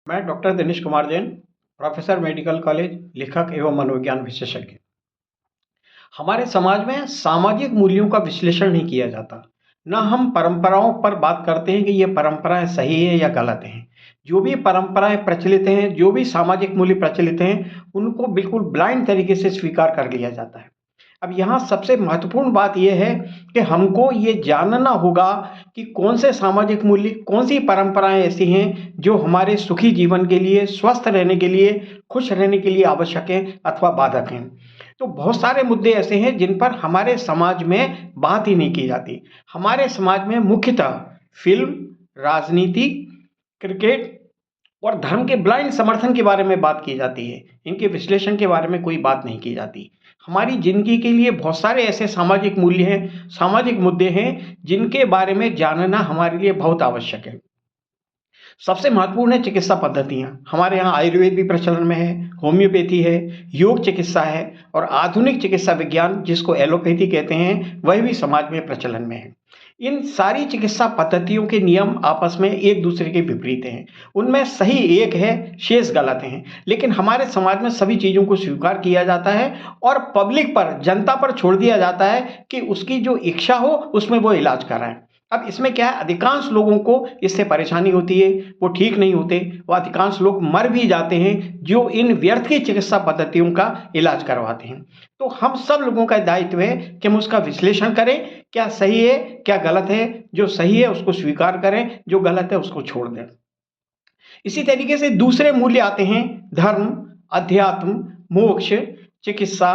मैं doctor Dinesh Kumar Jain, professor medical college, लेखक एवं मनोविज्ञान विशेषज्ञ। हमारे समाज में सामाजिक मूल्यों का विश्लेषण नहीं किया जाता। न हम परंपराओं पर बात करते हैं कि ये परंपराएं सही है या गलत हैं। जो भी परंपराएं प्रचलित हैं, जो भी सामाजिक मूल्य प्रचलित हैं, उनको बिल्कुल ब्लाइंड तरीके से स्वीकार कर लिया जाता है। अब यहाँ सबसे महत्वपूर्ण बात यह है कि हमको ये जानना होगा कि कौन से सामाजिक मूल्य, कौन सी परंपराएं ऐसी हैं जो हमारे सुखी जीवन के लिए, स्वस्थ रहने के लिए, खुश रहने के लिए आवश्यक हैं अथवा बाधक हैं। तो बहुत सारे मुद्दे ऐसे हैं जिन पर हमारे समाज में बात ही नहीं की जाती। हमारे समाज में मुख्यतः फिल्म, राजनीति, क्रिकेट और धर्म के ब्लाइंड समर्थन के बारे में बात की जाती है। इनके विश्लेषण के बारे में कोई बात नहीं की जाती। हमारी ज़िंदगी के लिए बहुत सारे ऐसे सामाजिक मूल्य हैं, सामाजिक मुद्दे हैं, जिनके बारे में जानना हमारे लिए बहुत आवश्यक है। सबसे महत्वपूर्ण है चिकित्सा पद्धतियाँ। हमारे यहाँ आयुर्वेद भी प्रचलन में है, होम्योपैथी है, योग चिकित्सा है और आधुनिक चिकित्सा विज्ञान जिसको एलोपैथी कहते हैं, वह भी समाज में प्रचलन में है। इन सारी चिकित्सा पद्धतियों के नियम आपस में एक दूसरे के विपरीत हैं। उनमें सही एक है, शेष गलत हैं। लेकिन हमारे समाज में सभी चीज़ों को स्वीकार किया जाता है और पब्लिक पर, जनता पर छोड़ दिया जाता है कि उसकी जो इच्छा हो उसमें वो इलाज कराएं। अब इसमें क्या है, अधिकांश लोगों को इससे परेशानी होती है, वो ठीक नहीं होते, वो अधिकांश लोग मर भी जाते हैं जो इन व्यर्थ की चिकित्सा पद्धतियों का इलाज करवाते हैं। तो हम सब लोगों का दायित्व है कि हम उसका विश्लेषण करें, क्या सही है, क्या गलत है। जो सही है उसको स्वीकार करें, जो गलत है उसको छोड़ दें। इसी तरीके से दूसरे मूल्य आते हैं धर्म, अध्यात्म, मोक्ष, चिकित्सा,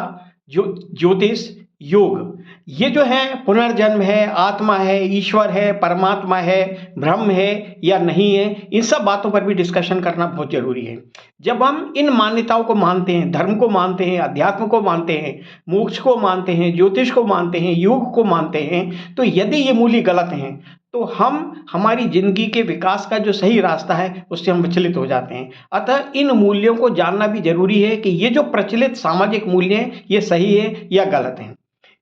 ज्योतिष, योग। ये जो है पुनर्जन्म है, आत्मा है, ईश्वर है, परमात्मा है, ब्रह्म है या नहीं है, इन सब बातों पर भी डिस्कशन करना बहुत जरूरी है। जब हम इन मान्यताओं को मानते हैं, धर्म को मानते हैं, अध्यात्म को मानते हैं, मोक्ष को मानते हैं, ज्योतिष को मानते हैं, योग को मानते हैं, तो यदि ये मूल्य गलत हैं तो हम हमारी जिंदगी के विकास का जो सही रास्ता है उससे हम विचलित हो जाते हैं। अतः इन मूल्यों को जानना भी जरूरी है कि ये जो प्रचलित सामाजिक मूल्य हैं ये सही है या गलत हैं।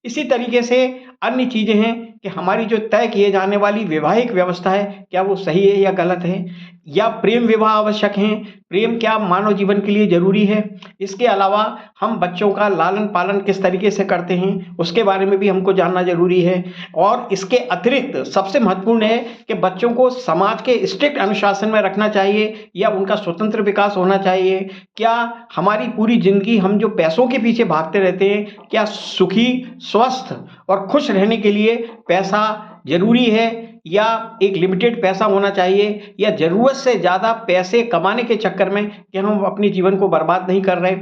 इसी तरीके से अन्य चीजें हैं कि हमारी जो तय किए जाने वाली वैवाहिक व्यवस्था है, क्या वो सही है या गलत है, या प्रेम विवाह आवश्यक हैं, प्रेम क्या मानव जीवन के लिए जरूरी है। इसके अलावा हम बच्चों का लालन पालन किस तरीके से करते हैं उसके बारे में भी हमको जानना जरूरी है। और इसके अतिरिक्त सबसे महत्वपूर्ण है कि बच्चों को समाज के स्ट्रिक्ट अनुशासन में रखना चाहिए या उनका स्वतंत्र विकास होना चाहिए। क्या हमारी पूरी जिंदगी हम जो पैसों के पीछे भागते रहते हैं, क्या सुखी, स्वस्थ और खुश रहने के लिए पैसा जरूरी है या एक लिमिटेड पैसा होना चाहिए, या जरूरत से ज़्यादा पैसे कमाने के चक्कर में कि हम अपने जीवन को बर्बाद नहीं कर रहे।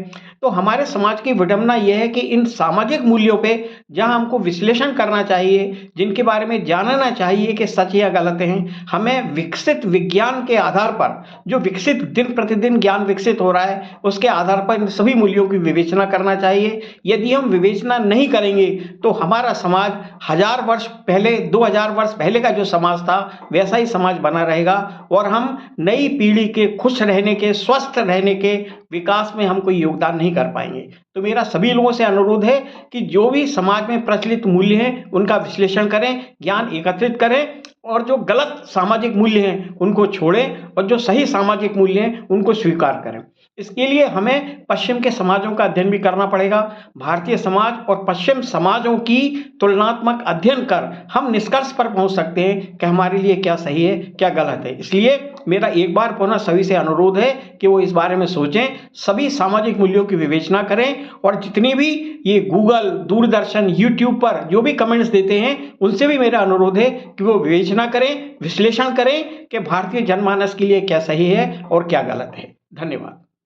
तो हमारे समाज की विडंबना यह है कि इन सामाजिक मूल्यों पे जहां हमको विश्लेषण करना चाहिए, जिनके बारे में जानना चाहिए कि सच या गलत हैं, हमें विकसित विज्ञान के आधार पर, जो विकसित दिन प्रतिदिन ज्ञान विकसित हो रहा है उसके आधार पर इन सभी मूल्यों की विवेचना करना चाहिए। यदि हम विवेचना नहीं करेंगे तो हमारा समाज 1000 वर्ष पहले, 2000 वर्ष पहले का जो समाज था वैसा ही समाज बना रहेगा और हम नई पीढ़ी के खुश रहने के, स्वस्थ रहने के विकास में हम कोई योगदान नहीं कर पाएंगे। तो मेरा सभी लोगों से अनुरोध है कि जो भी समाज में प्रचलित मूल्य हैं उनका विश्लेषण करें, ज्ञान एकत्रित करें और जो गलत सामाजिक मूल्य हैं उनको छोड़ें और जो सही सामाजिक मूल्य हैं उनको स्वीकार करें। इसके लिए हमें पश्चिम के समाजों का अध्ययन भी करना पड़ेगा। भारतीय समाज और पश्चिम समाजों की तुलनात्मक अध्ययन कर हम निष्कर्ष पर पहुंच सकते हैं कि हमारे लिए क्या सही है, क्या गलत है। इसलिए मेरा एक बार पुनः सभी से अनुरोध है कि वो इस बारे में सोचें, सभी सामाजिक मूल्यों की विवेचना करें और जितनी भी ये गूगल, दूरदर्शन, यूट्यूब पर जो भी कमेंट्स देते हैं उनसे भी मेरा अनुरोध है कि वो विवेचना करें, विश्लेषण करें कि भारतीय जनमानस के लिए क्या सही है और क्या गलत है। धन्यवाद।